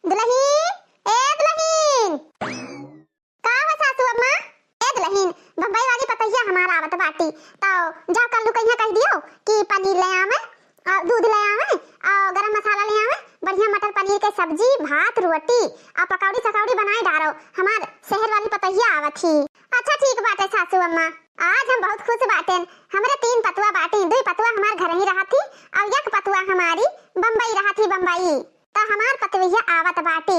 दुल्हीन, ए दुल्हीन, का हो सासू अम्मा? ए दुल्हीन, बम्बई वाली पतैया हमारा आवत बाटी, तो जाओ कल्लू कहिया कह दियो कि पनीर ले आवे, दूध ले आवे, और गरम मसाला ले आवे, बढ़िया मटर पनीर के सब्जी, भात, रोटी, और पकौड़ी सकौड़ी बनाए डारो। हमार शहर वाली पतैया आवत थी। अच्छा ठीक बात है सासू अम्मा, आज हम बहुत खुश बाटेन। हमारे 3 पतुआ बाटे, 2 पतुआ हमार घर ही रहा थी और 1 पतुआ हमारी बम्बई रहा थी बम्बई, तो हमार पतवैया आवत बाटे।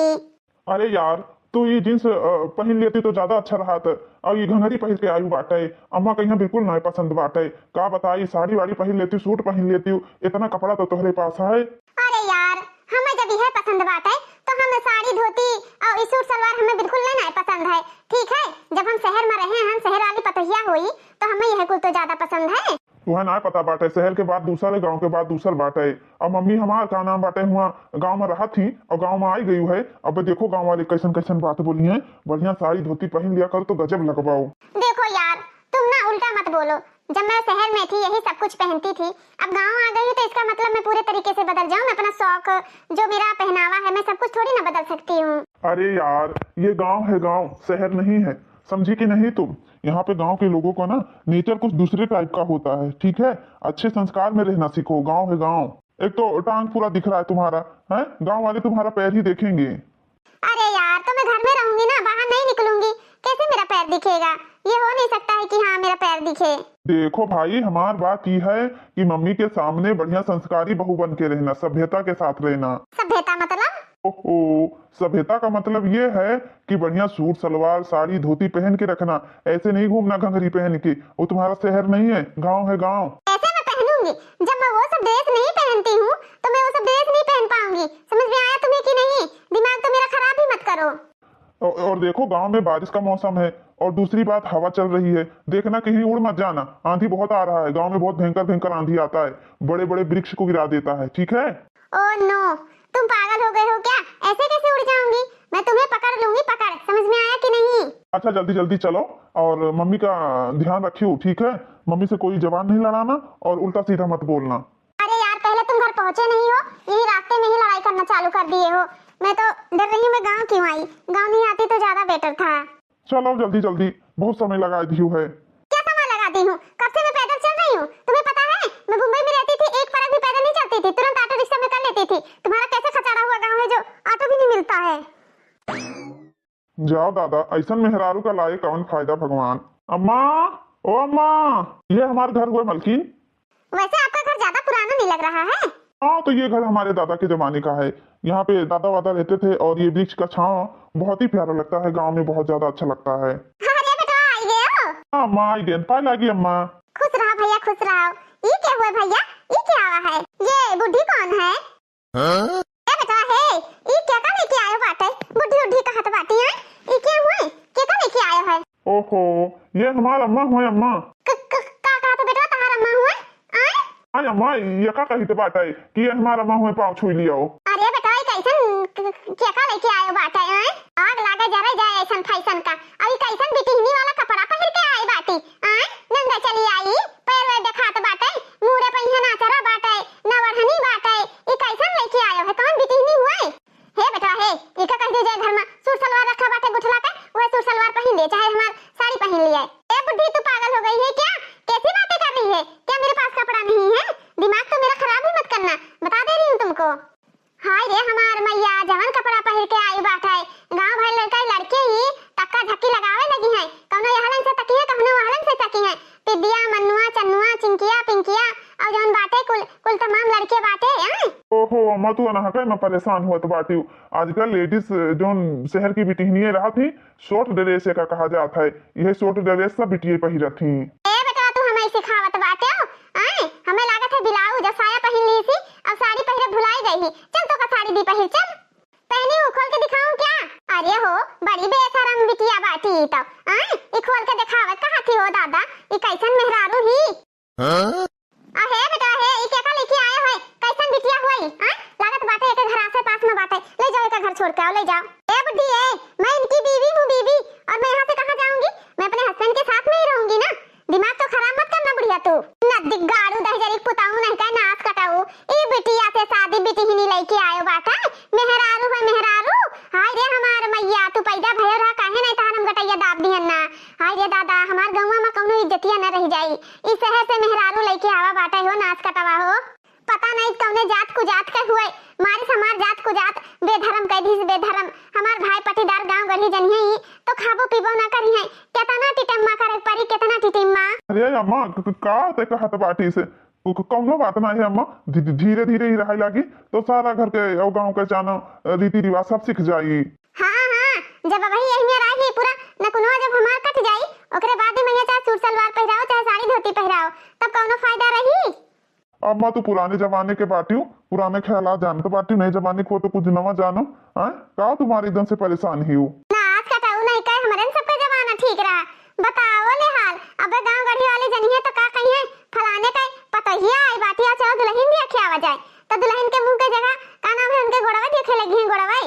अरे यार तू ये जींस पहन लेती तो ज्यादा अच्छा रहा था, और ये घंघरी पहन के आयु बाटे। अम्मा कहीं बिल्कुल नहीं पसंद बाटे। का बताई, साड़ी वाड़ी पहन लेती, सूट पहन लेती, इतना कपड़ा तो तुम्हारे पास है। अरे यार हमें जब यह पसंद बाटे तो हम साड़ी धोती और सूट सलवार हमें बिल्कुल नहीं पसंद है। ठीक है, जब हम शहर में रहे, हम शहर वाली पतैया हुई तो हमें यह कुल तो ज्यादा पसंद है। तुम्हें ना पता बाटे, शहर के बाद दूसरे गांव के बाद दूसर बाटे। अब मम्मी हमार का नाम बाटे हुआ गांव में रहा थी और गांव में आई गई है। अब देखो गांव वाले कैसन कैसन बात बोली है। बढ़िया साड़ी धोती पहन लिया कर तो गजब लगवाओ। देखो यार तुम ना उल्टा मत बोलो, जब मैं शहर में थी यही सब कुछ पहनती थी, अब गांव आ गई तो इसका मतलब मैं पूरे तरीके से बदल जाऊं। मैं अपना शौक, जो मेरा पहनावा है, मैं सब कुछ थोड़ी ना बदल सकती हूँ। अरे यार ये गांव है, गांव शहर नहीं है, समझी कि नहीं तुम? यहाँ पे गांव के लोगों का ना नेचर कुछ दूसरे टाइप का होता है। ठीक है, अच्छे संस्कार में रहना सीखो। गांव है गांव। एक तो टांग पूरा दिख रहा है तुम्हारा, है गांव वाले तुम्हारा पैर ही देखेंगे। अरे यार तो मैं घर में रहूंगी ना, बाहर नहीं निकलूंगी, कैसे मेरा पैर दिखेगा? ये हो नहीं सकता है कि हाँ मेरा पैर दिखे। देखो भाई, हमार बात ये है कि मम्मी के सामने बढ़िया संस्कारी बहू बन के रहना, सभ्यता के साथ रहना। सभ्यता मतलब? ओहो, सभ्यता का मतलब ये है कि बढ़िया सूट सलवार साड़ी धोती पहन के रखना, ऐसे नहीं घूमना घंघरी पहन के। वो तुम्हारा शहर नहीं है, गांव है गांव। ऐसे मैं पहनूंगी, जब मैं वो सब ड्रेस नहीं पहनती हूँ तो मैं वो सब ड्रेस नहीं पहन पाऊंगी। समझ में आया तुम्हें कि नहीं? दिमाग तो मेरा खराब ही मत करो। और देखो गांव में बारिश का मौसम है, और दूसरी बात हवा चल रही है, देखना कहीं उड़ मत जाना। आंधी बहुत आ रहा है, गांव में बहुत भयंकर भयंकर आंधी आता है, बड़े बड़े वृक्ष को गिरा देता है। ठीक है? ओह नो, तुम पागल हो गए हो क्या? ऐसे कैसे उड़ जाऊंगी? मैं तुम्हें पकड़ लूंगी, पकड़। समझ में आया कि नहीं? अच्छा जल्दी जल्दी चलो, और मम्मी का ध्यान रखियो। ठीक है, मम्मी से कोई जबान नहीं लड़ाना और उल्टा सीधा मत बोलना। अरे यार पहले तुम घर पहुंचे नहीं हो, यही रास्ते में ही लड़ाई करना चालू कर दिए हो। मैं तो डर रही हूँ, मैं गाँव क्यों आई? गाँव नहीं आती तो ज्यादा बेटर था। चलो जल्दी जल्दी, बहुत समय लगा दी है। क्या समय लगाती हूँ? कब से मैं पैदल चल रही हूँ, तुम्हें पता है? मैं मुंबई में रहती थी, एक फर्क भी पैदल नहीं चलती थी, तुरंत ऑटो रिक्शा में कर लेती थी। तुम्हारा कैसे खचाड़ा हुआ गाँव है जो ऑटो भी नहीं मिलता है। जाओ दादा, ऐसा मेहरारू का लाए कौन फायदा भगवान। अम्मा, ओ अम्मा, ये हमारे घर हुए मलकिन। वैसे आपका घर ज्यादा पुराना नहीं लग रहा है। हाँ तो ये घर हमारे दादा के जमाने का है। यहाँ पे दादा वादा रहते थे, और ये वृक्ष का छांव बहुत ही प्यारा लगता है, गांव में बहुत ज्यादा अच्छा लगता है। अरे बेटा आई गए हो? हाँ अम्मा आई गेंद पाई लागी अम्मा। खुश रहो भैया, खुश रहो। ये क्या हुआ भैया? ये क्या हुआ है? ये बुढ़ी कौन है? हाँ? बेटा है, ये क्या का लेके आयो बाटे? बुढ़ी उढ़ी कहत बाटी है, ये क्या हुआ? क्या का लेके आयो है? ओहो, ये हमारा अम्मा हुए अम्मा। का कहा तो बेटा तुम्हारा अम्मा हुआ? हाँ अम्मा, ये का कही तो बात है कि ये हमारा अम्मा हुए, पाँव छू लिया हो। अरे बेटा ये कैसन क्या का लेके आयो बाटे? आग लागे जरा जाए ऐसन फैशन का, अभी कैसन बिटिहनी वाला कपड़ा पहन के आए बाटी। नंगा चली आई, पैर वैर दिखात बाटे, मुड़े पहिया नाचरा बाटे, नवरहनी बाटे, ये कैसन लेके आयो है? कौन बिटिहनी हुए? हे बेटा हे, ये का कह दे जाए घर में सूट सलवार रखा बाटे गुठला पे, वो सूट सलवार पहन ले, चाहे हमार साड़ी पहन लिया। ए बुढ़ी तू पागल हो गई है क्या? कैसी बातें कर रही है? क्या मेरे पास कपड़ा नहीं है? दिमाग तो मेरा खराब ही मत करना, बता दे रही हूँ तुमको। हाय रे हमार मैया, जवन कपड़ा पहन के आई बाटे, गांव भर लड़का लड़के ही टक्का झक्की लगावे लगी हैं। कौनो यहलन से तकी है, कौनो वहलन से तकी है। पिद्दिया मन्नुआ चन्नुआ चिंकिया पिंकिया और जवन बाटे कुल तमाम लड़के बाटे। ओहो अम्मा, तू अनहका मैं परेशान हुआ तो बाटी। आजकल लेडीज जो शहर की बिटिहनियां रहा थी, शॉर्ट ड्रेस का कहा जाता है, यह शॉर्ट ड्रेस सब बिटिये पहिरा थी। ए बेटा तू हमें सिखावत बाटे हो? हमें लागत है बिलाऊ जब साया पहन ली थी, अब साड़ी पहले भुलाई गई ही। चल तो का साड़ी दी पहन, चल पहनी हूँ, खोल के दिखाऊं क्या? अरे हो बड़ी बेशरम बिटिया बाटी तो। ये खोल के दिखावत कहाँ थी हो दादा? ये कैसन मेहरारू ही? अहे बेटा हे, ये क्या का लेके आया है? कैसन बिटिया हुई? लागत बाटे एक घर आसे पास में बाटे, ले जाओ एक घर छोड़ के आओ, ले जाओ। ए बुढ़ी ए, मैं इनकी बीवी हूँ, बीवी, और मैं यहाँ से कहाँ जाऊंगी? मैं अपने हस्बैंड के साथ में ही रहूंगी ना। दिमाग तो खराब मत करना बुढ़िया तू। न दिगाड़ू दहजरी पुताऊ नहीं का नाच कटाऊ। ए बिटिया से शादी बिटिहनी लेके आयो बाटा, मेहरारू है मेहरारू। बेधर्म कह दिस बेधर्म हमार भाई पटीदार गांव गढ़ी जनी है तो खाबो पीबो ना करी है केतना टिटम्मा करे परी केतना टिटिम्मा। अरे अम्मा का ते कहत बाटी से कौनो बात ना है अम्मा, धीरे धीरे ही रहे लागी तो सारा घर के और गांव के जानो रीति रिवाज सब सीख जाई। हाँ हाँ जब वही यही में रही पूरा नकुनवा जब हमार कट जाई ओकरे बाद में चाहे सूट सलवार पहराओ चाहे साड़ी धोती पहराओ तब कौनो फायदा रही। अम्मा तू पुराने जमाने के बाटियों पुराने ख्यालात जानो तो बाटी नए जमाने को तो कुछ नवा जानो है का तुम्हारी एकदम से परेशान ही हूँ ना आज कटाऊ नहीं कहे हमारे सबका जमाना ठीक रहा बताओ ले हाल अबे गांव गढ़ी वाले जनी है तो का कही है फलाने का पतहिया आई बाटिया चलो दुल्हन भी खियावा जाए तो दुल्हन के मुंह के जगह का नाम है उनके गोड़वा देखे लगी है गोड़वा।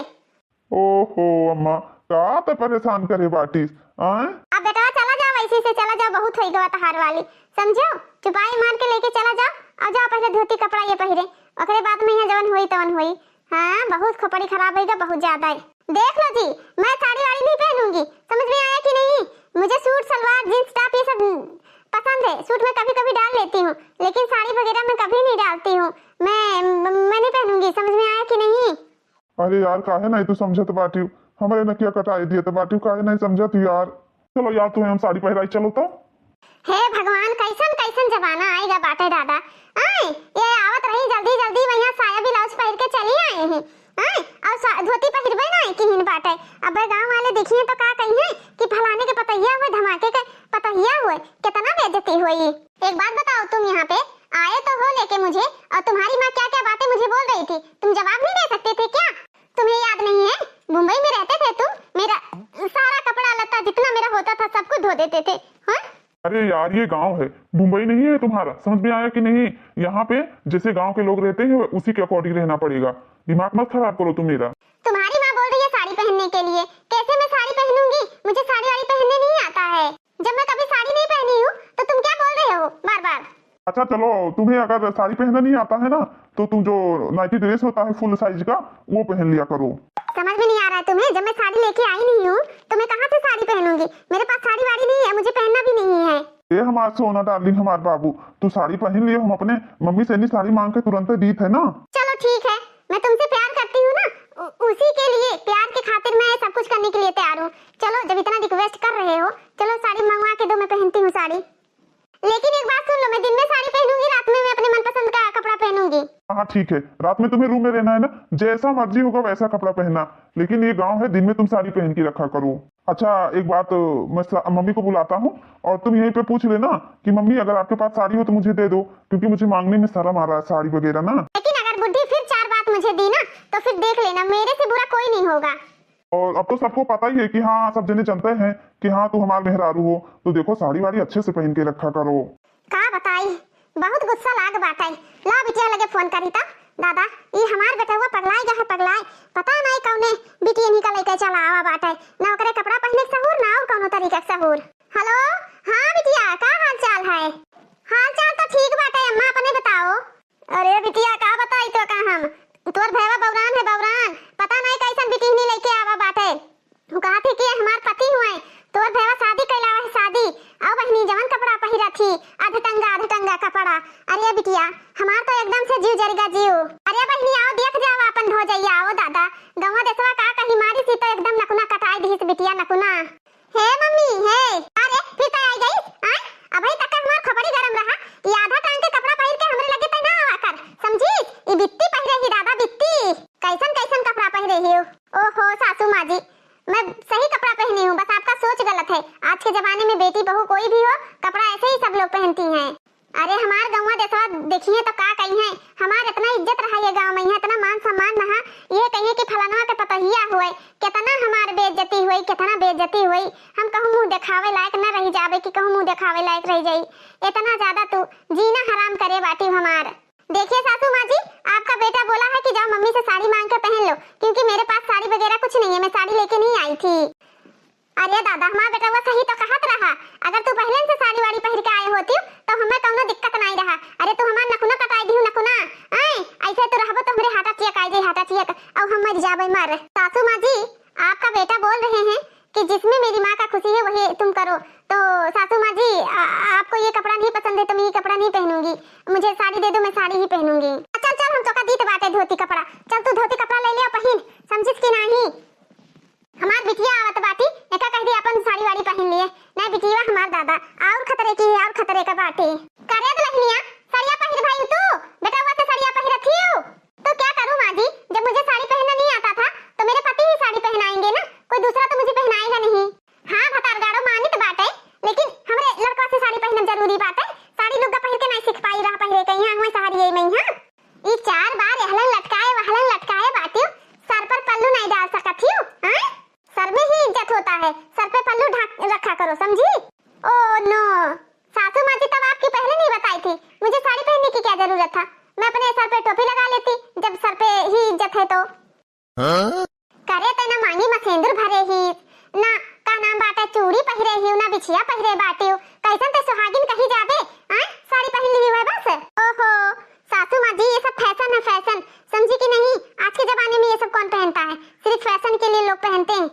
ओहो अम्मा का तो परेशान करे बाटी अब बेटा चला जाओ वैसे से चला जाओ बहुत होई गवा तहार वाली समझो चुपाई मार के लेके चला जाओ और जाओ पहले धोती कपड़ा ये पहिरे ओकरे बाद में यहाँ जवन होई तवन होई। हाँ बहुत खोपड़ी खराब होगा बहुत ज्यादा है। देख लो जी मैं साड़ी वाड़ी नहीं पहनूंगी समझ में आया कि नहीं। मुझे सूट सलवार जींस टॉप ये सब पसंद है सूट में कभी कभी डाल लेती हूँ लेकिन साड़ी वगैरह में कभी नहीं डालती हूँ मैं नहीं पहनूंगी समझ में आया कि नहीं। अरे यार काहे नहीं तू समझत बाटी हमारे नकिया कटाई दिए तो बाटी काहे नहीं समझत यार। चलो यार तुम्हें हम साड़ी पहनाई चलो तो। हे भगवान कैसन कैसन जमाना आएगा बाटे दादा आए ये आवत रही जल्दी जल्दी वहाँ साया ब्लाउज पहन के चली आए हैं आए और धोती पहिरबे ना कि हिन बाटे अब गांव वाले देखिए तो का कही है कि फलाने के पतहिया हुए धमाके के पतहिया हुए कितना बेइज्जती हुई। एक बात बताओ तुम यहाँ पे आए तो हो लेके मुझे और तुम्हारी माँ क्या क्या बातें मुझे बोल रही थी तुम जवाब नहीं दे सकते थे क्या तुम्हें याद नहीं है मुंबई में रहते थे तुम मेरा सारा कपड़ा लत्ता जितना मेरा होता था सब कुछ धो देते थे। हाँ अरे यार ये गांव है मुंबई नहीं है तुम्हारा समझ में आया कि नहीं। यहाँ पे जैसे गांव के लोग रहते हैं उसी के अकॉर्डिंग रहना पड़ेगा दिमाग मत खराब करो तुम मेरा। तुम्हारी माँ बोल रही है साड़ी पहनने के लिए कैसे मैं साड़ी पहनूंगी मुझे साड़ी वाड़ी पहनने नहीं आता है जब मैं कभी साड़ी नहीं पहनी हूँ तो तुम क्या बोल रहे हो बार बार। अच्छा चलो तुम्हें अगर साड़ी पहनना नहीं आता है ना तो तुम जो नाइटी ड्रेस होता है फुल साइज का वो पहन लिया करो। समझ में नहीं आ रहा है तुम्हें जब मैं साड़ी लेके आई नहीं हूँ तो मैं कहाँ से साड़ी पहनूंगी मेरे पास साड़ी वाड़ी नहीं है मुझे पहनना भी नहीं है। ये हमारा सोना डार्लिंग हमारे बाबू तू साड़ी पहन लिए हम अपने मम्मी से नहीं साड़ी मांग के तुरंत दी थे ना। चलो ठीक है मैं तुमसे प्यार करती हूँ ना उसी के लिए प्यार के खातिर मैं सब कुछ करने के लिए तैयार हूँ। चलो जब इतना रिक्वेस्ट कर रहे हो चलो साड़ी मंगवा के दो मैं पहनती हूँ साड़ी लेकिन एक बात सुन लो मैं दिन में साड़ी पहनूंगी रात में मैं अपने मनपसंद का कपड़ा पहनूंगी। हाँ ठीक है रात में तुम्हें रूम में रहना है ना जैसा मर्जी होगा वैसा कपड़ा पहनना लेकिन ये गांव है दिन में तुम साड़ी पहन के रखा करो। अच्छा एक बात मैं मम्मी को बुलाता हूँ और तुम यहीं पे पूछ लेना कि मम्मी अगर आपके पास साड़ी हो तो मुझे दे दो क्योंकि मुझे मांगने में शर्म आ रहा है साड़ी वगैरह ना। लेकिन अगर बुद्धि फिर चार बात मुझे दी ना तो फिर देख लेना मेरे से बुरा कोई नहीं होगा। और अब तो सबको पता ही है कि हाँ सब जने जानते हैं कि हाँ तू हमारे मेहरारू हो तो देखो साड़ी वाड़ी अच्छे से पहन के रखा करो। का बताई बहुत गुस्सा लाग बाटाई ला बिटिया लगे फोन करी था दादा ये हमार बेटा हुआ पगलाई गए पगलाई पता नहीं कौने बिटिया निकल लेके चला आवा बाटाई ना ओकरे कपड़ा पहने के सहूर ना और कोनो तरीका के सहूर। हेलो हाँ बिटिया का हाल चाल है। हाल चाल तो ठीक बाटे अम्मा अपने बताओ। अरे बिटिया का बताई तो का हम तोर भैया बौरान है बौरान पता नहीं कैसन बिटिया लेके आवा बाटे वो कहा थे कि हमार पति हुए तोर भैया शादी कैलावा है शादी अब बहनी जवन कपड़ा पहिरा थी अधटंगा कपड़ा। अरे बिटिया हमार तो एकदम से जीव जरेगा जीव। अरे बहनी आओ देख जाओ अपन भौजैया आओ दादा गवा देसवा का कहीं मारी सी तो एकदम नकुना कटाई दी बिटिया नकुना। हे मम्मी हे अरे फिर तो आई गई आ अभी तक हमार खपड़ी गरम रहा ये आधा टांग के कपड़ा पहिर के हमरे लगे त ना आवा कर समझी ये बित्ती पहिरे ही दादा बित्ती कैसन कैसन कपड़ा पहिरे ही। ओहो सासू माँ जी मैं सही कपड़ा पहनी हूँ बस आपका सोच गलत है। आज के जमाने में बेटी बहू कोई भी हो कपड़ा ऐसे ही सब लोग पहनती हैं। अरे हमार गाँव देशवा देखिए तो का कही है हमार इतना इज्जत रहा ये गाँव में यहाँ इतना मान सम्मान रहा ये कहिए कि फलाना के पतहिया हुए कितना हमार बेइज्जती हुई कितना बेइज्जती हुई हम कहूँ मुँह दिखावे लायक न रह जावे कि कहूँ मुँह दिखावे लायक रह जाई इतना ज्यादा तू जीना हराम करे बाटी हमार। देखिए सासू माँ जी आपका बेटा बोला है कि जाओ मम्मी से साड़ी मांग कर पहन लो क्योंकि मेरे पास साड़ी वगैरह कुछ नहीं है मैं साड़ी लेके नहीं आई थी। अरे दादा हमारा बेटा वो सही तो कहत रहा अगर तू पहले से साड़ी वाड़ी पहन के आए होती तो हमें कोनो दिक्कत नहीं रहा। अरे तू हमार नकुना कटाई दी नकुना ऐसे तो रहबो तो हमरे हाटा चियक आई जाए हाटा चियक अब हम मर जाबे मर। सासू माँ जी आपका बेटा बोल रहे हैं कि जिसमें मेरी माँ का खुशी है वही तुम करो तो सासू माँ जी आपको ये कपड़ा नहीं पसंद है तो मैं ये कपड़ा नहीं पहनूंगी मुझे साड़ी दे दो मैं साड़ी ही पहनूंगी। चल चल हम तो का दीत बाटे धोती कपड़ा चल तू धोती कपड़ा ले ले पहन समझी उतरे का बाटे। करे दुल्हनिया साड़िया पहिर भाई तू बेटा वो साड़िया पहिर थी तो क्या करूं माँ जी, जब मुझे साड़ी पहनना नहीं आता था तो मेरे पति ही साड़ी पहनाएंगे ना, कोई दूसरा तो मुझे पहनाएगा नहीं। हाँ भतारगाड़ो मानी तो बात है, लेकिन हमरे लड़का से साड़ी पहनना जरूरी बात है। साड़ी लुग्गा पहिर के नहीं सीख पाई रहा पहिरे कहीं हां सहारी यही नहीं। हां ये 4 बार एहलन लटकाए बातियो सर पर पल्लू नहीं डाल सकत हियो। हां सर में ही इज्जत होता है, सर पे पल्लू ढक रखा करो समझी। ओ नो सासू माँ जी तब आपकी पहले नहीं बताई थी, मुझे साड़ी पहनने की क्या जरूरत था, मैं अपने सर पे टोपी लगा लेती जब सर पे ही इज्जत है तो। करे ते ना मांगी में सिंदूर भरे ही ना का नाम बाटे चूड़ी पहिरे ही ना बिछिया पहिरे बाटियो, कैसन ते सुहागिन कही जाबे। हां साड़ी पहन ली है बस। ओहो सासू माँ जी ये सब फैशन है, फैशन समझी कि नहीं। आज के जमाने में ये सब कौन पहनता है, सिर्फ फैशन के लिए लोग पहनते हैं।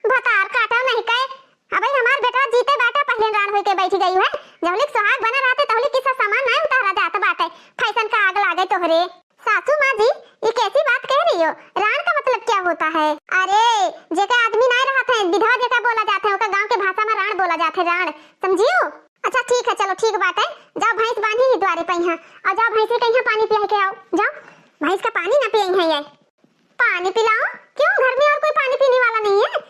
भतार काटा नहीं कहे अबे हमार बेटा जीते बैठा पहले रान होके बैठी गई है, जबलिक सुहाग बना रहते तबलिक किसा सामान नहीं उतारा जाता बाटे, फैशन का आग लागे तोहरे। सासू माँ जी ये कैसी बात कह रही हो, रान का मतलब क्या होता है। अरे जेका आदमी नहीं रहते हैं विधवा जेका बोला जाता है, ओका गांव के भाषा में रान बोला जाता है, रान समझियो। अच्छा ठीक है चलो ठीक बात है, जाओ भैंस बांधी ही द्वारे पे यहाँ और जाओ भैंस के यहाँ पानी पिला के आओ, जाओ भैंस का पानी ना पियई है ये। पानी पिलाओ क्यों, घर में और कोई पानी पीने वाला नहीं है,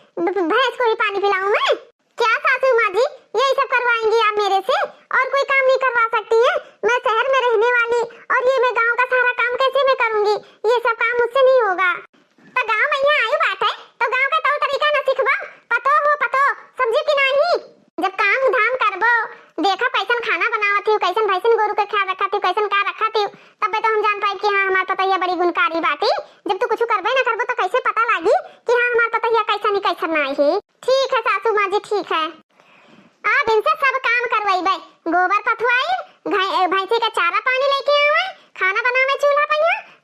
भैंस को ही पानी पिलाऊं मैं। क्या सासू माँ जी यही सब करवाएंगी आप मेरे से, और कोई काम नहीं करवा सकती है। मैं शहर में रहने वाली और ये मैं गांव का सारा काम कैसे मैं करूंगी, ये सब काम मुझसे नहीं होगा। तो गांव में यहाँ आई बात है तो गांव का तौर तरीका न सिखबा, पतो समझी कि नहीं। जब काम धाम करबो देखा कैसन खाना बनावत हूँ, कैसन भैंसन गोरू के ख्याल रखा थी, कैसन का रखा थी, तब तो हम जान पाए कि हाँ हमार पतैया बड़ी गुणकारी बाटी। जब तू कुछ करबे ना करबो तो कैसे पता लागी कि हाँ हमार पतैया कैसा नहीं कैसा नहीं है। ठीक है सासू माँ जी ठीक है, अब इनसे सब काम करवाइबे, गोबर पथवाई भैंसी का चारा पानी लेके आवे, खाना बनावे चूल्हा पे,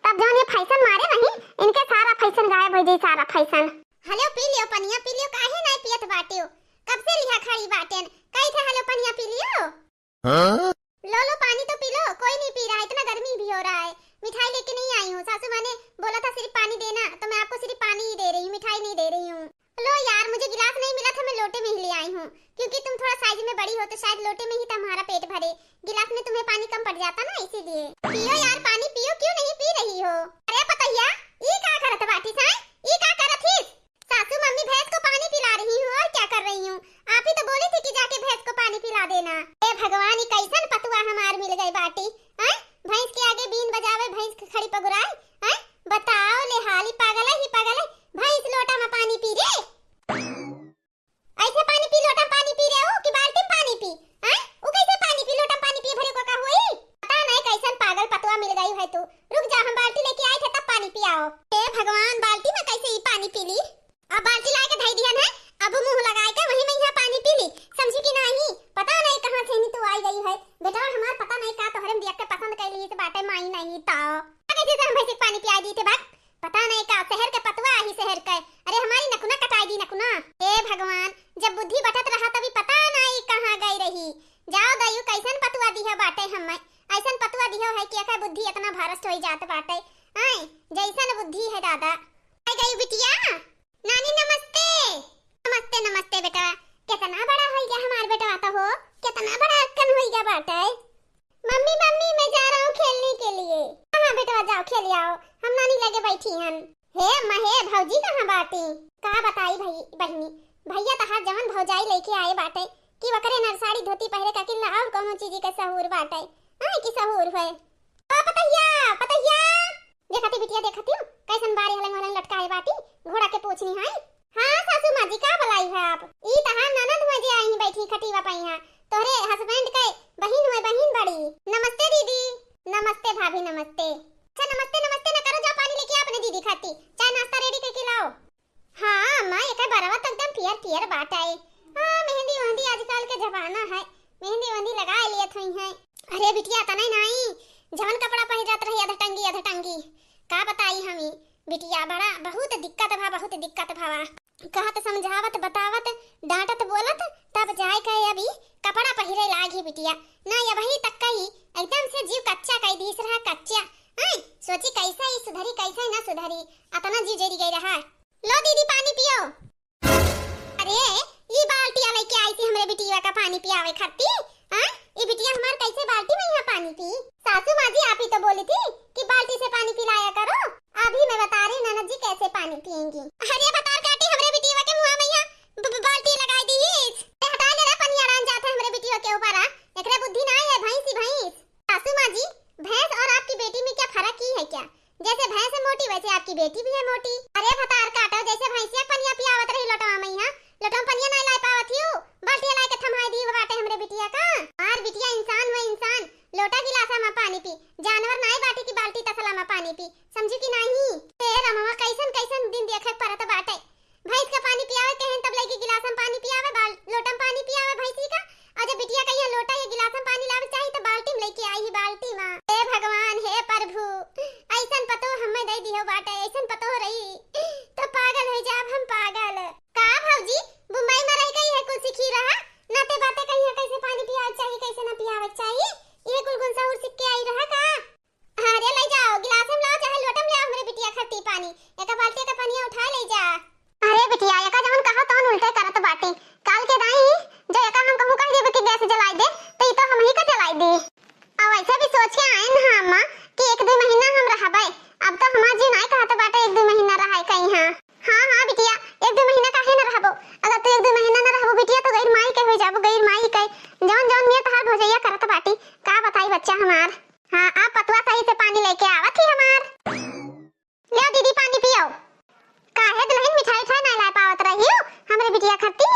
तब जौन ये फैशन मारे नहीं इनके सारा फैशन गायब हो जाई, सारा फैशन। हेलो पी लियो पनिया पी लियो, काहे नहीं पियत बाटियो, कब से लिया खड़ी बाटेन, कई थे हेलो पनिया पी लियो। लो पानी तो पी लो, कोई नहीं पी रहा, इतना गर्मी भी हो रहा है। मिठाई लेके नहीं आई हूँ, सासू माँ ने बोला था सिर्फ पानी देना तो मैं आपको सिर्फ पानी ही दे रही हूँ, मिठाई नहीं दे रही हूँ। लो यार मुझे गिलास नहीं मिला था, मैं लोटे में ही ले आई हूँ, क्योंकि तुम थोड़ा साइज में बड़ी हो तो शायद लोटे में ही तुम्हारा पेट भरे, गिलास में तुम्हें पानी कम पड़ जाता ना इसीलिए। पियो यार पानी पियो, क्यों नहीं पी रही हो। अरे पतैया ये क्या करत बाटी साई, ये क्या करत थी। सासू मम्मी भैंस को पानी पिला रही हूँ और क्या कर रही हूँ, आप ही तो बोली थी कि जाके भैंस को पानी पिला देना। ए भगवान ये कैसन पतुआ हमार मिल गई बाटी, भैंस के आगे बीन बजावे भैंस खड़ी पगुराए, बताओ ले हाली पागल है, भैंस लोटा में पानी पी रे, ऐसे पानी पी लोटा पानी पी रहे हो कि बाल्टी में पानी पी, वो कैसे पानी पी लोटा पानी पी भरे को का हुई, पता नहीं कैसन पागल पतुआ मिल गई है तू। रुक जा हम बाल्टी लेके आए थे तब पानी पियाओ। हे भगवान बाल्टी में कैसे ही पानी पी ली, अब बाल्टी ला के धई दिया है, अब मुंह लगाए के वहीं में यहाँ पानी पी ली, समझी कि नहीं। पता नहीं कहां से नहीं तू आई गई है बेटा, हमार पता नहीं का तोहरे देख के पसंद कर ली तो बाटे माई नहीं ताओ कैसे हम भैंस पानी पिया दी थे बात, पता नहीं का शहर के पतवा ही शहर के, अरे हमारी नकुना कटाई दी नकुना। हे भगवान जब बुद्धि बटत रहा तभी पता नहीं कहां गई रही, जाओ गयू कैसन पतवा दिया बाटे, हम ऐसन पतवा दिया है कि का बुद्धि इतना भ्रष्ट हो जात बाटे, जैसन बुद्धि है दादा। आई गई बिटिया, नानी नमस्ते। नमस्ते नमस्ते बेटा, कितना बड़ा हो गया हमार बेटा, आता हो कितना बड़ा अक्कन हो गया बाटे। मम्मी मम्मी मैं जा रहा हूँ खेलने के लिए। हाँ बेटा जाओ खेल आओ, हम नानी लगे बैठी हन। हे महे भौजी कहाँ बाटी, कहा बताई भाई बहनी, भैया तहार जवन भौजाई लेके आए बाटे कि वकरे नरसाड़ी धोती पहरे का किल्ला और कोनो चीज का सहूर बाटे, की सहूर है। ओ पतैया देखती बिटिया देखती हूँ कैसन बारी हलन हलन लटकाए बाटी, घोड़ा के पूछनी है। हाँ सासू माँ जी का बुलाई है आप, ई तहार ननद मजे आई बैठी खटीवा पे यहाँ, तोरे हस्बैंड के बहन हुए बहन बड़ी। नमस्ते दीदी। नमस्ते भाभी नमस्ते। अच्छा नमस्ते नमस्ते न करो, जाओ पानी लेके अपने दीदी खाती, चाय नाश्ता रेडी करके लाओ। हाँ माँ एक बराबर तक एकदम पियर पियर बात आए। हाँ मेहंदी वहंदी आजकल के जमाना है, मेहंदी वहंदी लगा लिए थई है। अरे बिटिया तने नहीं जवन कपड़ा पहन जात रही अधटंगी का बताई हमी बिटिया, बड़ा बहुत दिक्कत भावा, कहत समझावत बतावत डांटत बोलत तब जाए के अभी कपड़ा पहिरे लागी बिटिया, ना ये वही तक कही एकदम से जीव कच्चा कई दिस रहा कच्चा, सोची कैसा ही सुधरी कैसा ना सुधरी, अतना जीव जेरी गई रहा। लो दीदी पानी पियो। अरे ये बाल्टी लेके आई थी हमरे बिटिया का पानी पियावे खाती, ये बिटिया हमार कैसे बाल्टी में यहाँ पानी पी? सासू माँ जी आप ही तो बोली थी कि बाल्टी से पानी पिलाया करो। अभी मैं बता रही ननद जी कैसे पानी पियेंगी। अरे बता काटी हमरे बिटिया के मुंह में यहाँ बाल्टी लगा दी। हटा ले रे पनिया डाल जाता है हमरे बिटिया के ऊपर। एकरे बुद्धि ना है भैंस ही भैंस। सासू माँ जी भैंस और आपकी बेटी में क्या फर्क ही है क्या? जैसे भैंस है मोटी वैसे आपकी बेटी भी है मोटी। अरे भतार काटो जैसे भैंसिया पनिया पियावत रही लोटवा में यहाँ लोटवा पनिया नहीं ला पावत हियो बाल्टी ला के थमाई दी बाटे हमरे बिटिया का। और बिटिया इंसान व इंसान लोटा गिलासा में पानी पी जानवर नहीं बाटी की बाल्टी तसला में पानी पी समझी कि नहीं? तेरा मामा कैसन कैसन दिन देखे परत बाटे। भैंस का पानी पियावे कहें तब लगी गिलास में पानी पियावे लोटा में पानी पियावे भैंसी का। और जब बिटिया कहिए लोटा या गिलास में पानी लावे चाहिए तो बाल्टी में लेके आई ही बाल्टी में। हे भगवान हे प्रभु ऐसन पतो हमें दे दियो बाटे ऐसन पतो रही तो पागल हो जाब हम पागल। का भौजी मुंबई में रह गई है कुछ सीखी रहा नाते बातें कहिए कैसे पानी पियावे चाहिए कैसे ना पियावे चाहिए ये कुल गुण सहूर सीख के आई रहा का। अरे ले जाओ गिलास में लाओ चाहे लोटा में लाओ हमरे बिटिया खट्टी पानी एक बाल्टी का पानी उठा ले जा। अरे बिटिया एका जवन कहा तवन उल्टे करत बाटी काल के दाई जो एका हम कहूं कह देबे कि गैस जलाई दे तो ई तो हम ही का जलाई दे। अब ऐसे भी सोच के आए ना हम कि एक दो महीना हम रहबे अब तो हमार जी नहीं कहत बाटे एक दो महीना रहाय कहीं। हां बिटिया एक दो महीना काहे ना रहबो? अगर तू एक दो महीना ना रहबो बिटिया तो गैर माई के हो जाबो गैर माई के जवन जवन में तहार भोजैया करत बाटी का बताई बच्चा हमार। हां आप पतवा सही से पानी लेके आवत ही हमार। ले दीदी पानी पियो। काहे दुल्हन मिठाई खाए ना ला पावत रही हो हमरे बिटिया खट्टी?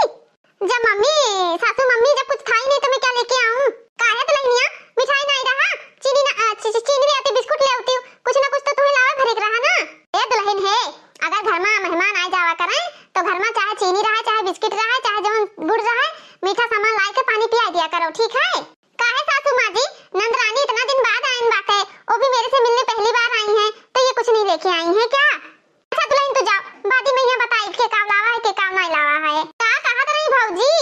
जब मम्मी सासू मम्मी जब कुछ खाई नहीं तो मैं क्या लेके आऊं? काहे दुल्हनिया मिठाई नहीं रहा चीनी ना चीनी भी आती बिस्कुट ले आती कुछ ना कुछ तो तुम्हें लावा भरे रहा ना। ए दुल्हन है अगर घर में मेहमान आ जावा करें तो घर में चाहे चीनी रहा चाहे बिस्किट रहा चाहे जवन गुड़ रहा मीठा सामान ला के पानी पिया दिया करो ठीक है? काहे सासू माँ जी नंदरानी इतना दिन बाद आइन बात है वो भी मेरे से मिलने पहली बार आई हैं तो ये कुछ नहीं लेके आई हैं क्या? अच्छा दुल्हन तू जाओ बादी में यहाँ बताई के काम लावा है के काम नहीं लावा है। का कहत रही भौजी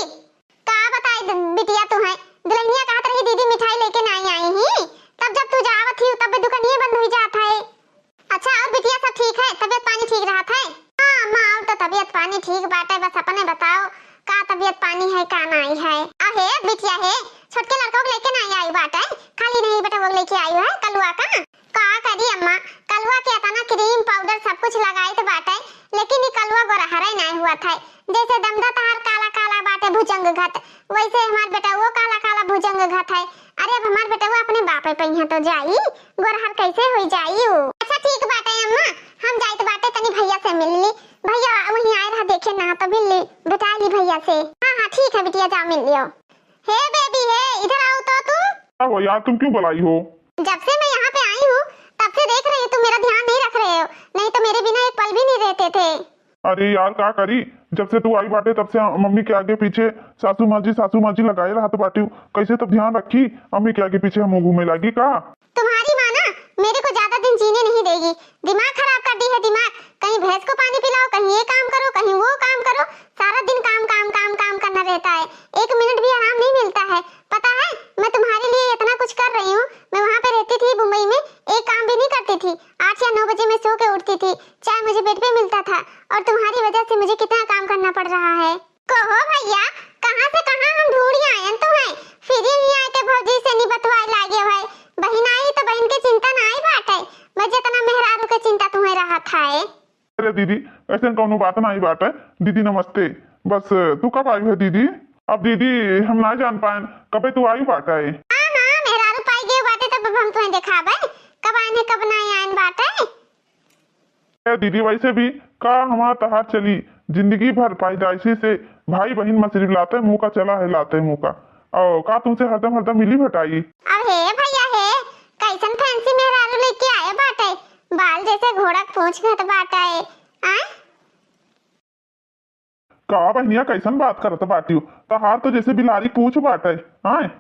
का बताई बिटिया तू है दुल्हनिया कहत रही दीदी मिठाई लेके नहीं आई ही तब जब तू जावत ही तब दुकानिए बंद हो जात है। अच्छा और बिटिया सब ठीक है तबीयत पानी ठीक रहा है? हां मां तो तबीयत पानी ठीक बाटे बस अपने बताओ का तबीयत पानी है का नहीं है? अहे बिटिया है छोटके लड़कों को लेके नहीं आई बाटे खाली नहीं बेटा वो लेके आई है कलुआ का करी अम्मा कलुआ के इतना क्रीम पाउडर सब कुछ लगाई तो बाटे लेकिन ये कलुआ गोरा हरा नहीं हुआ था जैसे दमदा तहार काला काला बाटे भुजंग घट वैसे हमार बेटा वो काला काला भुजंग घट है। अरे अब हमार बेटा वो अपने बापे पे यहाँ तो जाई गोरहर कैसे हो जाई हो? अच्छा ठीक बाटे अम्मा हम जाई तो बाटे तनी भैया से मिल ली भैया वहीं आए रहा देखे ना तो मिल ली बता ली भैया से। हां ठीक है बिटिया जाओ मिल लियो। हे बेबी है इधर आओ तो तुम। क्या हुआ यार तुम क्यों बुलाई हो? जब से मैं यहाँ पे आई हूँ तब से देख रही हूँ तुम मेरा ध्यान नहीं रख रहे हो नहीं तो मेरे बिना एक पल भी नहीं रहते थे। अरे यार क्या करी जब से तू आई बाटे तब से मम्मी के आगे पीछे सासू माँ जी लगाए रहा तो बाटी कैसे तो ध्यान रखी मम्मी के आगे पीछे हम घूमे लगी का? तुम्हारी माँ ना मेरे को ज्यादा दिन जीने नहीं देगी दिमाग खराब कर दी है दिमाग। कहीं भैंस को पानी पिलाओ कहीं ये काम करो कहीं वो काम करो सारा दिन काम काम काम काम करना रहता है एक मिनट भी आराम नहीं मिलता है। पता है मैं तुम्हारे लिए इतना कुछ कर रही हूँ मैं वहाँ पे रहती थी मुंबई में एक काम भी नहीं करती थी 8 या 9 बजे मैं सो के उठती थी चाय मुझे बेड पे मिलता था और तुम्हारी वजह से मुझे कितना काम करना पड़ रहा है। कहो भैया कहाँ से कहाँ हम ढूंढ आए तो है फिर ही आए के भौजी से नहीं बतवाए लागे भाई बहन आई तो बहन की चिंता ना आई बात है मैं जितना मेहरारू की चिंता तुम्हें रहा था। अरे दीदी ऐसे कौन बात ना आई बात है दीदी नमस्ते बस तू कब आई है दीदी? अब दीदी हम ना जान पाए कब तू आई बात है? हां मेहरारू पाई गए बात है तब हम तुम्हें दिखाबे कब आने कब ना आए बात है। दीदी वैसे भी का हमारा तहार चली जिंदगी भर पैदाइशी से भाई बहन में सिर्फ लाते मुंह का चला है लाते मुंह का और का तुमसे हरदम हरदम मिली भटाई। अरे भैया है कैसन फैंसी मेहरारू लेके आए बाटे बाल जैसे घोड़ा पूंछ घट बाटा है का बहनिया कैसन बात करत बाटी तहार तो जैसे बिलारी पूछ बाटे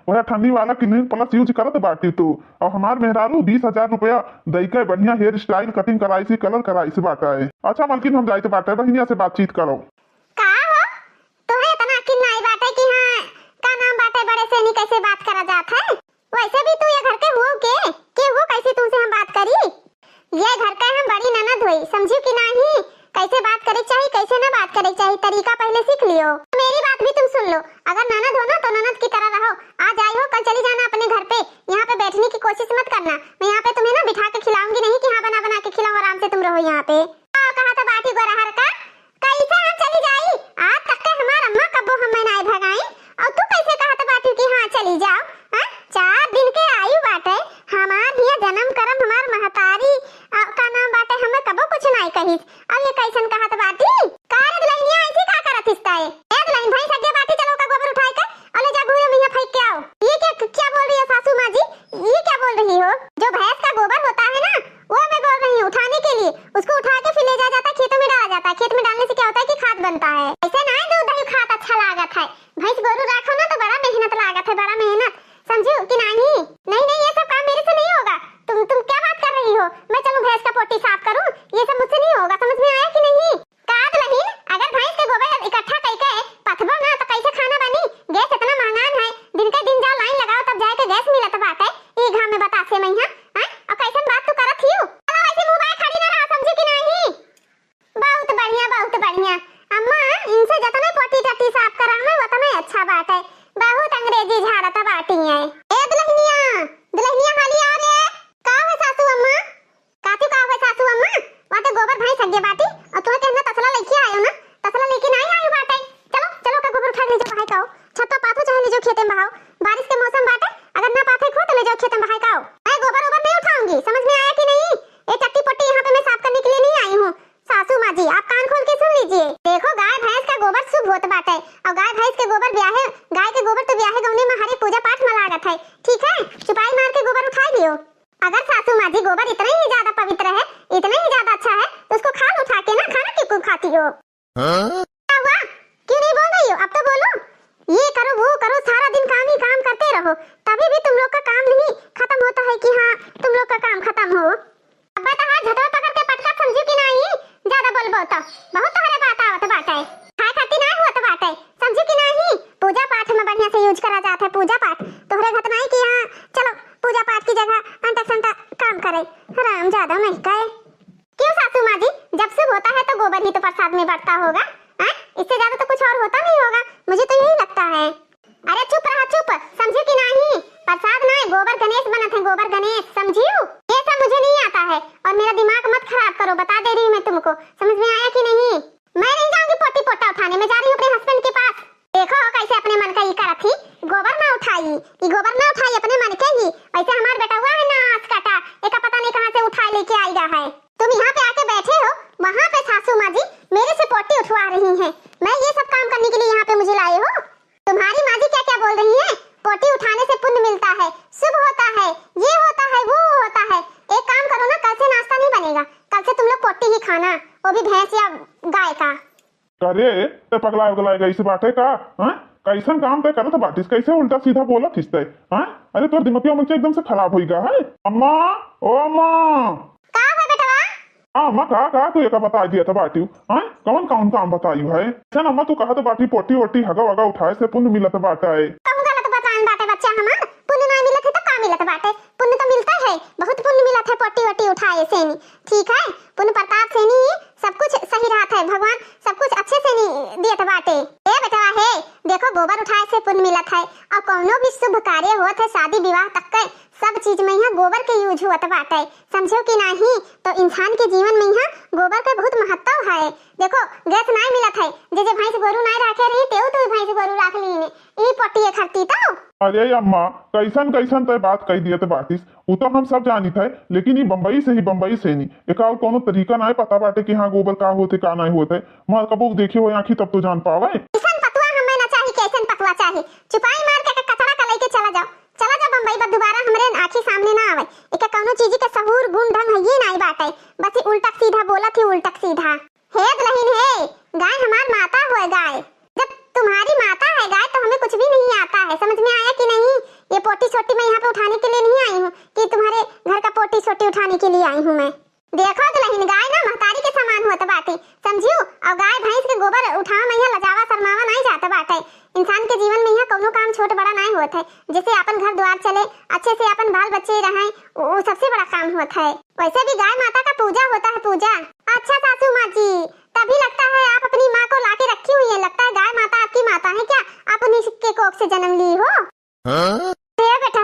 वह ठंडी वाला किन्हीं प्लस यूज करत बाटी तू और हमार मेहरारू 20,000 रुपया दई के बढ़िया हेयर स्टाइल कटिंग कराई सी कलर कराई सी बाटा है। अच्छा मालकिन हम जाते बाटे बहनिया से बातचीत करो। का हो तुम्हें इतना अकिल नहीं बाटे कि हां का नाम बाटे बड़े से नहीं कैसे बात करा जात है? वैसे भी तू ये घर के हुओ के वो कैसे तुमसे हम बात करी ये घर का हम बड़ी ननद हुई समझी कि नहीं कैसे बात करे चाहिए कैसे ना बात करे चाहिए तरीका पहले सीख लियो। मेरी बात भी तुम सुन लो अगर ननद हो ना तो ननद की तरह रहो आज आई हो कल चली जाना क्या होता है कि खाद बनता है। ऐसे ना दूध दही खाद अच्छा लागत है। भैंस गोरू रखो ना तो बड़ा मेहनत लागत है, बड़ा मेहनत, समझो कि नहीं? नहीं नहीं, ये सब काम मेरे से नहीं होगा। तुम क्या बात कर रही हो? मैं चलूं भैंस का पोटी साफ करूं? ये सब मुझसे नहीं होगा, समझ में आया कि नहीं? काद लहीन, अगर भैंस के गोबर इकट्ठा करके पथबो ना तो कैसे खाना बनी? गैस इतना महंगान है, दिन के दिन जाओ लाइन लगाओ तब जाके गैस मिलत बात है। ई घाम में बतासे मैं हां और कैसन बात तू करत हियो? चलो ऐसे मुंह बाय खड़ी ना रहा, समझी कि नहीं? बहुत बढ़िया, बहुत बढ़िया अम्मा, इनसे जितना पोटी टट्टी साफ करावे उतना अच्छा बात है। बहुत अंग्रेजी झाड़त बाटी है। ए दुल्हनिया, दुल्हनिया हाली आ रे। का है सासू अम्मा? काती का है सासू अम्मा? वाते गोबर भैंस हगे बाटी और तोहे कहना तसला लेके आयो ना? तसला लेके नहीं आयो बाटे। चलो चलो का गोबर उठा ले जाओ, बहाई काओ छत पे पाथो चाहे ले जाओ खेते में बहाओ। बारिश के मौसम बाटे, अगर ना पाथे खो तो ले जाओ खेत में बहाई काओ। मैं गोबर ओबर नहीं उठाऊंगी, समझ में आया कि नहीं? ये टट्टी पट्टी यहाँ पे मैं साफ करने के लिए नहीं आई हूँ। सासू माँ जी आप कान खोल के सुन लीजिए। देखो गाय भैंस का गोबर शुभ होत बाटे और गाय भैंस के गोबर ब्याहे, गाय के गोबर तो ब्याहे गौने में हरे पूजा पाठ में लागत है, ठीक है? चुपाई मार के गोबर उठा लियो। अगर सासू माँ जी गोबर इतना ही ज्यादा पवित्र है, इतना ही ज्यादा अच्छा है तो उसको खाल उठा के ना खाना क्यों खाती हो? क्या हुआ? क्यों नहीं बोल रही हो? अब तो बोलो। ये करो वो करो, सारा दिन काम ही काम करते रहो, तभी भी तुम लोग का काम नहीं खत्म होता है कि हाँ तुम लोग का काम खत्म हो। अब बता झटवा पकड़ के पटका, समझू कि नहीं? ज्यादा बोलबो तो बहुत तोहरे बात आवत बाटे, खाए खाती ना हुआ तो बाटे, समझू कि नहीं? पूजा पाठ में बढ़िया से यूज करा जाता है। पूजा पाठ तोहरे घर नहीं कि हाँ चलो पूजा पाठ की जगह अंटा संटा काम करे, हराम ज्यादा महका है। क्यों सासू माँ जी, जब शुभ होता है तो गोबर ही तो प्रसाद में बढ़ता होगा, हैं? इससे ज्यादा तो कुछ और होता नहीं होगा, मुझे तो यही लगता है। अरे चुप रहा, चुप, समझी कि नहीं? प्रसाद ना गोबर गणेश बनत है, गोबर गणेश, समझियो? ये सब मुझे नहीं आता है और मेरा दिमाग मत खराब करो, बता दे रही हूँ मैं तुमको, समझ में आया कि नहीं? मैं नहीं जाऊंगी पोटी पोटा उठाने, मैं जा रही हूँ अपने हस्बैंड के पास। देखो कैसे अपने मन का ये करत थी, गोबर ना उठाई, ये गोबर ना उठाई अपने मन के ही। वैसे हमार बेटा हुआ है ना आज काटा, एक पता नहीं कहाँ से उठा लेके आएगा है। तुम यहाँ पे आके बैठे हो, वहाँ पे सासू माँ जी मेरे से पोटी उठवा रही हैं। मैं ये सब काम करने के लिए यहाँ पे मुझे लाए हो? तुम्हारी माँ जी क्या क्या बोल रही है? पोटी उठाने से पुण्य मिलता है, शुभ होता है, ये होता है, वो होता है। एक काम करो ना, कल से नाश्ता नहीं बनेगा, कल से तुम लोग पोटी ही खाना, वो भी भैंस या गाय का। अरे ते पगला उगलाएगा इस बाटे का? हैं? कैसन काम ते करत बाटिस, कैसे उल्टा सीधा बोलत हिस्ते? हैं? अरे तोर दिमाग में एकदम से खराब होइगा है। अम्मा, ओ अम्मा। का है बेटवा? अम्मा का तू एक बता दिया था बाटी, हैं? कौन कौन काम बताइयो है? सन अम्मा तू कहा तो बाटी पोटी वोटी हगा वगा उठाए से पुण्य मिलत बाटा है। कहूं गलत बतान बाटे बच्चा हमार, पुण्य ना मिलत है तो का मिलत बाटे? पुण्य तो मिलता है, बहुत पुण्य मिलत है पोटी वोटी उठाए से नी, ठीक है? पुण्य प्रताप से नी सब कुछ सही रहता है, भगवान सब कुछ अच्छे से नी दियत बाटे। ए बेटा है, देखो गोबर उठाए से पुण्य मिलत है और कौनो भी शुभ कार्य होत है, शादी विवाह तक के सब चीज में यहाँ गोबर के यूज होत बाटे, समझो कि नहीं? तो इंसान के जीवन में यहाँ गोबर का बहुत महत्व है। देखो गैस नहीं मिलत है, जे भैंस गोरू नहीं रखे रही तेऊ तो भैंस गोरू रख ली ने, ई पोटी खरती तो। अरे अम्मा कैसन कैसन तय बात कह दिए बाटिस, वो तो हम सब जानी थे, लेकिन ये बम्बई से नहीं एक और कोनो तरीका नहीं पता बाटे कि हाँ गोबर का होते का नहीं होते। मैं कबूक देखे हो आँखी तब तो जान पावे। कैसन पतवा हमें ना चाहिए, कैसन पतवा चाहिए? चुपाई मार के कचरा का लेके चला जाओ बम्बई, बस दोबारा हमरे आँखी सामने ना आवे। एक कोनो चीज का सहूर गुण ढंग है ये नहीं बाटे, बस उल्टा सीधा बोला थी, उल्टा सीधा। हे दुल्हन है, गाय हमार माता हो, गाय जब तुम्हारी माता है गाय तो हमें कुछ भी नहीं आता है, समझ में आया कि नहीं? ये पोटी छोटी मैं यहाँ पे उठाने के लिए नहीं आई हूँ कि तुम्हारे घर का पोटी छोटी उठाने के लिए आई हूँ मैं। देखो दुल्हन, गाय ना महतारी के समान होता बाटे, समझियो? और गाय भैंस के गोबर उठावा में यहाँ लजावा शर्मावा नहीं जाता बाटे। इंसान के जीवन में यहाँ कोनो काम छोट बड़ा नहीं होता है, जैसे अपन घर द्वार चले, अच्छे से अपन बाल बच्चे रहें, वो सबसे बड़ा काम होता है। वैसे भी गाय माता का पूजा होता है, पूजा। अच्छा सासू माँ जी, तभी लगता है आप अपनी माँ को लाके रखी हुई है, लगता है गाय माता आपकी माता है क्या? आप उन्हीं के कोख से जन्म ली हो? बेटा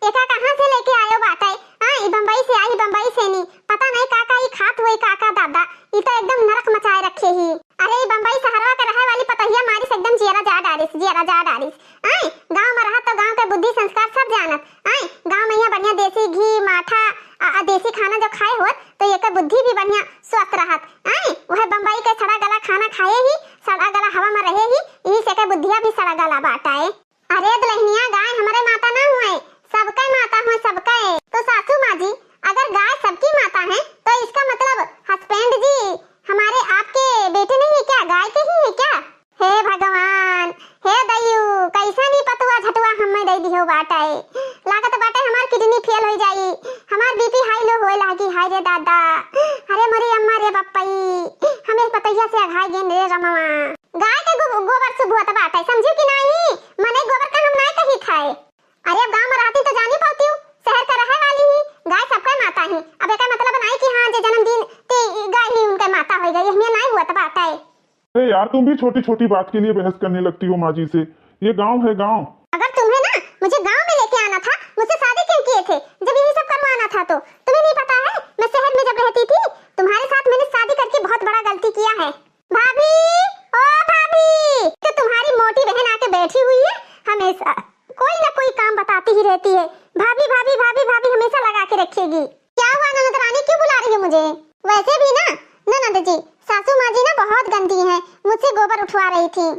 एका कहाँ से लेके आयो बाटे? हाँ बम्बई से आई, बम्बई से नहीं पता नहीं काका ये खात हुई काका दादा, ये तो एकदम नरक मचाए रखे ही। अरे बम्बई शहरवा के रहे वाली पतहिया मारिस एकदम जियरा जा डारिस, जियरा जा डारिस। आई गांव में रहा तो गांव के बुद्धि संस्कार सब जानत। आई गांव में यहाँ बढ़िया देसी घी माठा देसी खाना जो खाए हो तो ये बुद्धि भी बढ़िया स्वस्थ रहत। आई वह बम्बई के सड़ा गला खाना खाए ही, सड़ा गला हवा में रहे ही, यही से बुद्धिया भी सड़ा गला बाटा है। अरे दुल्हनिया, गाय हमारे माता ना हुए, सबका माता हुए, सबका है। तो सासू माँ जी अगर गाय सबकी माता है तो इसका मतलब हस्बैंड जी हमारे आपके बेटे नहीं है क्या? लो बाटे, लागत बाटे हमार किडनी फेल हो जाई, हमार बीपी हाई लो होए लागी। हाय रे दादा, अरे मरी अम्मा रे बप्पई, हमें पतैया से अघाई गेन रे रमवा। गाय के गोबर शुभ होत बाटे, समझी कि नहीं? मने गोबर का हम नहीं कही खाए। अरे अब गांव में रहती तो जानी पाती हूँ, शहर का रहे वाली ही, गाय सबका माता ही। अब एक मतलब नहीं कि हाँ जे जन्मदिन ते गाय ही उनका माता हो गई, हमें नहीं हुआ बात है। अरे यार तुम भी छोटी छोटी बात के लिए बहस करने लगती हो माँ जी से। ये गांव है गांव। अगर तुम्हें ना मुझे गांव में लेके आना था, मुझसे शादी क्यों किए थे जब यही सब करवाना था? तो तुम्हें नहीं पता है मैं शहर में जब रहती थी तुम्हारे साथ मैंने शादी करके बहुत बड़ा गलती किया है। भाभी, ओ भाभी, तो तुम्हारी मोटी बहन आके बैठी हुई है, हमेशा कोई ना कोई काम बताती ही रहती है। भाभी भाभी भाभी भाभी हमेशा लगा के रखेगी। क्या हुआ ननद रानी, क्यों बुला रही हो मुझे? वैसे भी ना ननद जी, सासू माँ जी ना बहुत गंदी है, मुझसे गोबर उठवा रही थी।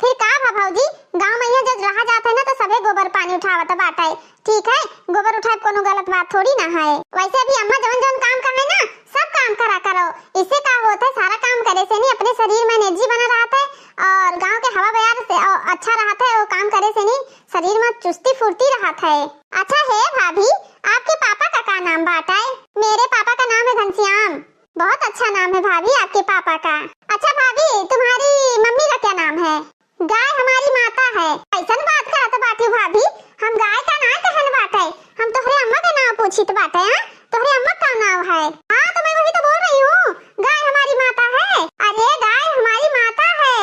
फिर का भाऊजी, गांव में यहाँ जब रहा जाता है ना तो सबे गोबर पानी उठावत बाटे, ठीक है? गोबर उठाए कोनो गलत बात थोड़ी ना है। वैसे भी अम्मा जवन जवन काम का है ना सब काम करा करो, इससे का होता है सारा काम करे से नहीं अपने शरीर में एनर्जी बना रहता है और गांव के हवा बयार से अच्छा रहता है, वो काम करे से नहीं शरीर में चुस्ती फुर्ती रहता है। अच्छा है भाभी, आपके पापा का क्या नाम बाटे? मेरे पापा का नाम है घनश्याम। बहुत अच्छा नाम है भाभी आपके पापा का। अच्छा भाभी, तुम्हारी मम्मी का क्या नाम है? गाय हमारी माता है। ऐसन बात करत बाटी भाभी, हम गाय का ना कहन बाटे, हम तोहरे अम्मा का नाम पूछित बाटे। हां, तोहरे अम्मा का नाम है? हां, तो मैं वही तो बोल रही हूँ, गाय हमारी माता है। अरे गाय हमारी माता है।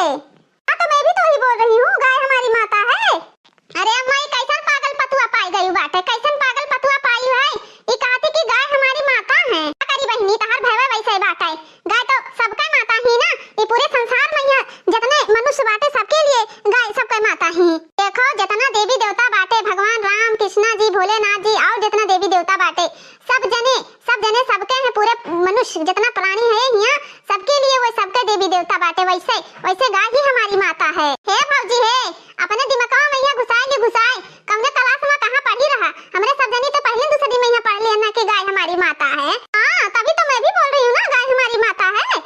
हां, तो मैं भी तो ही बोल रही हूँ, गाय हमारी माता है। अरे अम्मा, ये कैसन पागल पतुआ पाई गई बाटे? कैसन पागल पतुआ पाई है? ये कहती कि गाय हमारी माता है। करी बहनी तहर भैया वैसे बाटे, गाय तो सबका माता ही ना, ये पूरे संसार में यहाँ जितने मनुष्य बाटे सबके लिए गाय सबका माता ही। देखो जितना देवी देवता बाटे, भगवान राम, कृष्णा जी, भोलेनाथ जी और जितना देवी देवता बाटे सब जने सबके हैं, पूरे मनुष्य जितना प्राणी है यहाँ सबके लिए वो सबके देवी देवता बाटे। वैसे वैसे गाय ही हमारी माता है। हे भौजी हे, अपने दिमाग में यहाँ घुसाए कौने क्लास में कहाँ पढ़ी रहा? हमरे सब जनी तो पहले दूसरी में यहाँ पढ़ लिया ना कि गाय हमारी माता है। हाँ, तभी तो मैं भी बोल रही हूँ ना गाय हमारी माता है।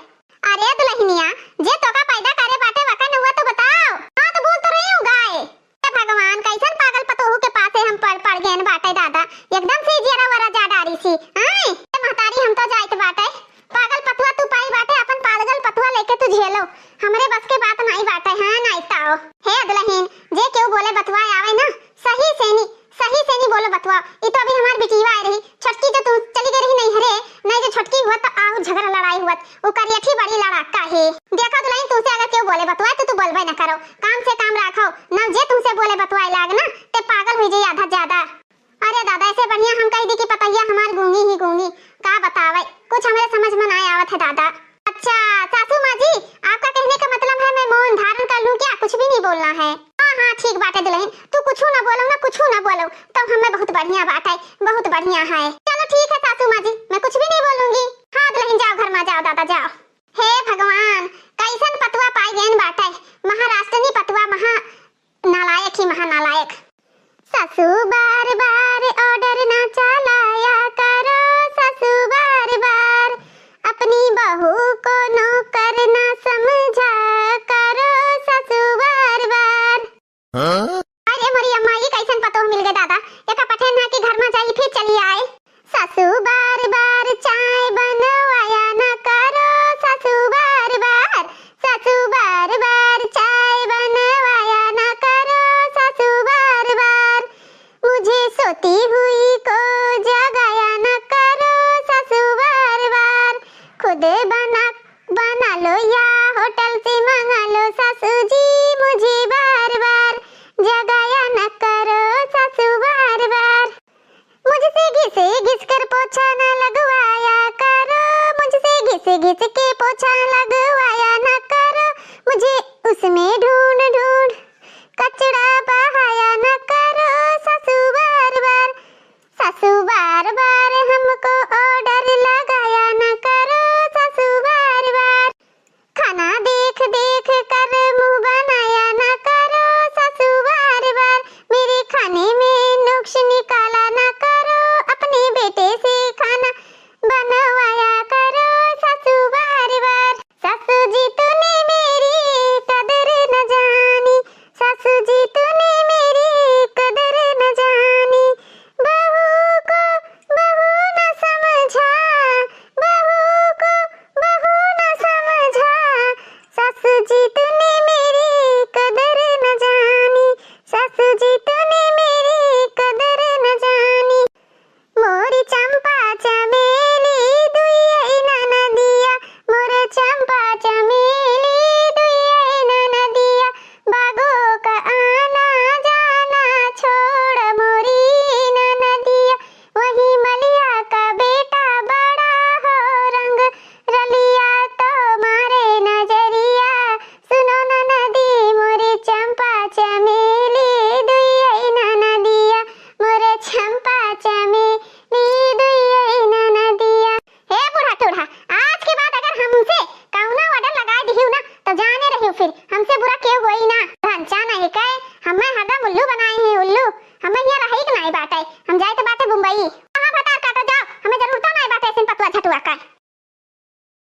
अरे दुल्हनिया, जे तोका पैदा करे बाटे वका न हुआ तो बताओ। हाँ, तो बोल तो रही हूँ गाय। भगवान, कैसन पागल पतोहू के पास है हम पढ़ गए बाटे दादा, एकदम से जरा वरा जा डारी सी। हां, महतारी हम तो जाइत बाटे, पागल पतुआ तू पाई बाटे, अपन पागल पतुआ लेके तू झेलो, हमरे बस के बात नहीं बाटे। हां, नहीं ताओ। हे दुल्हन, जे क्यों बोले बतवा आवे ना सही से नहीं बोलो बतवा। ये तो अभी हमार बिटिया आई रही, छोटकी जो तू चली गई रही नहीं हरे, नहीं जो छोटकी हुआ तो आओ झगड़ा लड़ाई हुआ, वो करियठी बड़ी लड़ाका है। देखो दुल्हन, तुमसे अगर क्यों बोले बतवा तो तू बोलबे न करो, काम से काम रखो ना, जे तुमसे बोले बतवाए लाग ना ते पागल हो जाई आधा ज्यादा। अरे दादा, ऐसे बढ़िया हम कह दी कि पतैया हमार गूंगी का बतावे, कुछ हमारे समझ में नहीं आवत है दादा। अच्छा सासू माँ जी, आपका कहने का मतलब है मैं मौन धारण कर लूं क्या? कुछ भी नहीं बोलना है? हाँ, ठीक बात है दुल्हन, तू कुछ ना बोलो तो हमें बहुत बढ़िया बात है, बहुत बढ़िया है। चलो ठीक है सासू माँ जी, मैं कुछ भी नहीं बोलूंगी। हाँ दुल्हन, जाओ घर में, जाओ दादा जाओ। हे भगवान, कैसन पतुआ पाई गए बाटे, महाराष्ट्रनी पतुआ, महा नालायक ही महानालायक। सासू बार बार ऑर्डर ना चलाया करो, सासू बार बार अपनी बहू को नौकर ना समझा करो, सासू बार बार। अरे मरी अम्मा, ये कैसन पतो मिल गए दादा, एक पठे ना के घर में जाई फिर चली आए। सासू बार बार चाय बनवाया ना करो, सासू बार बार चाय बनवाया ना करो, सासू बार मुझे सोती हुई को जगाया ना करो, सासू बार खुद बना लो या होटल से मंगा लो, सासू जी मुझे बार जगाया न करो, सासू बार मुझसे घिस कर पोछा न लगवाया करो, मुझसे घिस के पोछा लगवाया न करो, मुझे उसमें ढूंढ कचरा बहाया न करो, सासू बार हमको ऑर्डर लगाया न करो, सासू बार खाना देख कर मुंह बनाया न करो, सासू बार मेरे खाने में नुक्स निकाला न करो, अपने बेटे से खाना बनवाया करो, सासू बार सासू जी तूने मेरी कदर न सासू जी तूने मेरी कदर न जानी, सासू जी तूने मेरी कदर न जानी। मोरी चंपा चमेली दुई नदिया, मोरे चंपा चमेली दुई नदिया। बागों का आना जाना छोड़ मोरी नदिया, वही मलिया का बेटा बड़ा हो रंग रलिया तो मारे नजरिया। सुनो न नदी मोरी चंपा चमेली दुई नदिया, मोरे चंपा चमेली दुई नदिया। हे बूढ़ा टूढ़ा, आज के बाद अगर हमसे कौना ऑर्डर लगा दिहिउ ना तो जाने रहिउ फिर हमसे बुरा केहू होई ना। ढंचा नहीं कहे हमें हरदम उल्लू बनाए हैं उल्लू। हमें यहाँ रही कि नहीं बाटे, हम जाए तो बाटे मुंबई। कहाँ बता काटो जाओ, हमें जरूरत नहीं बाटे सिन पतवा झटुआ का।